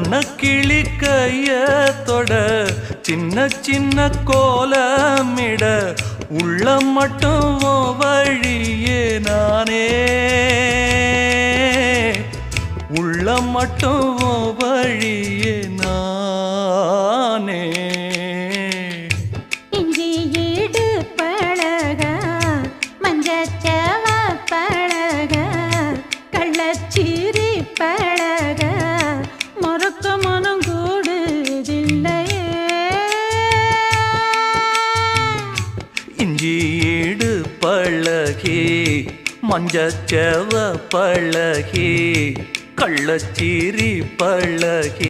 வண்ணக்கிளி கைய தொட சின்ன சின்ன கோலமிட உள்ளம் மட்டும் வழியே நானே உள்ளம் மட்டும் வழியே நானே இஞ்சி ஈடு பழக மஞ்சச்சவ பழக கள்ளச்சீரி பழக மொறுக்க மனம் கூடுதில்லையே இஞ்சி ஈடு பழகி மஞ்சச்சவ பழகி கள்ளச்சீரி பழகி